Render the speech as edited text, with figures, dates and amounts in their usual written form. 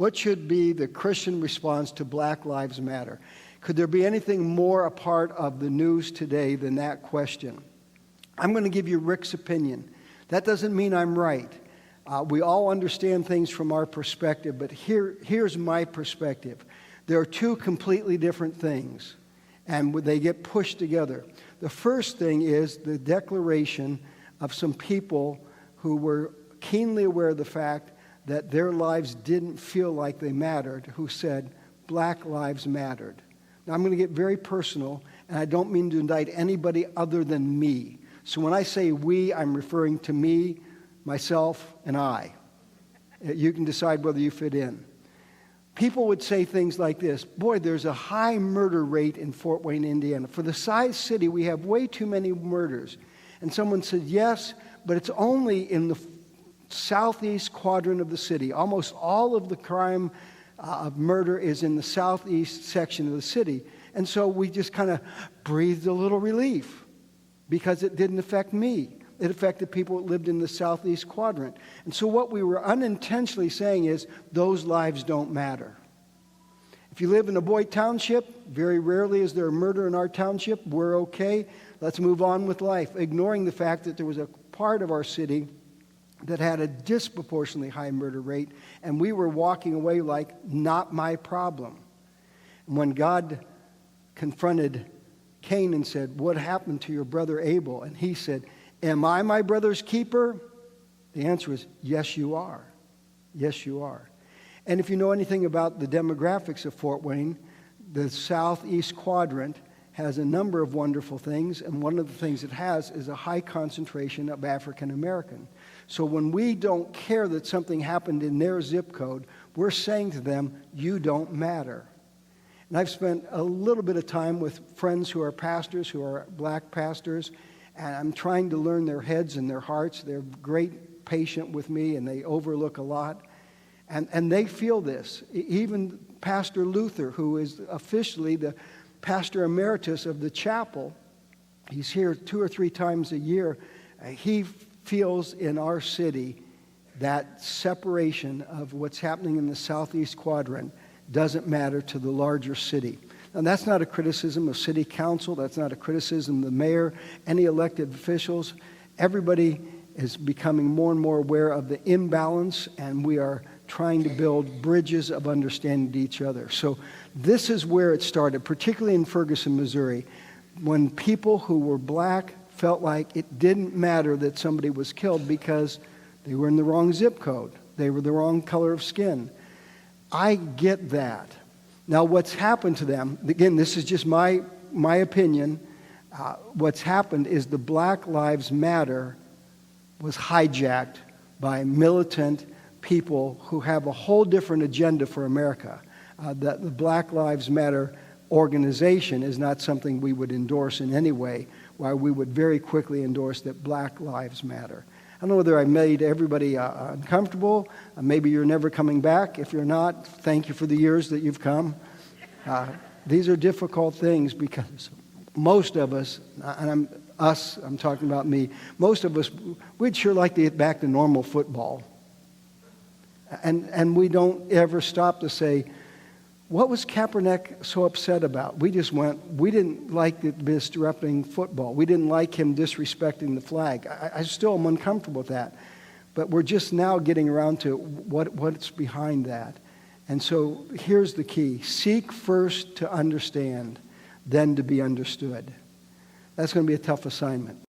What should be the Christian response to Black Lives Matter? Could there be anything more a part of the news today than that question? I'm going to give you Rick's opinion. That doesn't mean I'm right. We all understand things from our perspective, but here's my perspective. There are two completely different things, and they get pushed together. The first thing is the declaration of some people who were keenly aware of the fact that their lives didn't feel like they mattered, who said, Black lives mattered. Now, I'm going to get very personal, and I don't mean to indict anybody other than me. So when I say we, I'm referring to me, myself, and I. You can decide whether you fit in. People would say things like this: boy, there's a high murder rate in Fort Wayne, Indiana. For the size city, we have way too many murders. And someone said, yes, but it's only in the southeast quadrant of the city. Almost all of the crime of murder is in the southeast section of the city. And so we just kind of breathed a little relief because it didn't affect me. It affected people that lived in the southeast quadrant. And so what we were unintentionally saying is, those lives don't matter. If you live in a Boyd Township, very rarely is there a murder in our township. We're okay. Let's move on with life, ignoring the fact that there was a part of our city that had a disproportionately high murder rate, and we were walking away like, not my problem. And when God confronted Cain and said, what happened to your brother Abel? And he said, am I my brother's keeper? The answer is, yes, you are. Yes, you are. And if you know anything about the demographics of Fort Wayne, the southeast quadrant has a number of wonderful things, and one of the things it has is a high concentration of African American. So when we don't care that something happened in their zip code, we're saying to them, you don't matter. And I've spent a little bit of time with friends who are pastors, who are black pastors, and I'm trying to learn their heads and their hearts. They're great patient with me, and they overlook a lot. And they feel this. Even Pastor Luther, who is officially the pastor emeritus of the chapel, he's here 2 or 3 times a year. He feels in our city that separation of what's happening in the southeast quadrant doesn't matter to the larger city. Now, that's not a criticism of city council. That's not a criticism of the mayor, any elected officials. Everybody is becoming more and more aware of the imbalance, and we are trying to build bridges of understanding to each other. So this is where it started, particularly in Ferguson, Missouri, when people who were black felt like it didn't matter that somebody was killed because they were in the wrong zip code. They were the wrong color of skin. I get that. Now, what's happened to them, again, this is just my opinion, what's happened is the Black Lives Matter was hijacked by militant people who have a whole different agenda for America. That the Black Lives Matter organization is not something we would endorse in any way, while we would very quickly endorse that Black Lives Matter. I don't know whether I made everybody uncomfortable. Maybe you're never coming back. If you're not, thank you for the years that you've come. These are difficult things because most of us, and I'm talking about me, most of us, we'd sure like to get back to normal football. And we don't ever stop to say, what was Kaepernick so upset about? We didn't like it disrupting football. We didn't like him disrespecting the flag. I still am uncomfortable with that. But we're just now getting around to what's behind that. And so here's the key. Seek first to understand, then to be understood. That's going to be a tough assignment.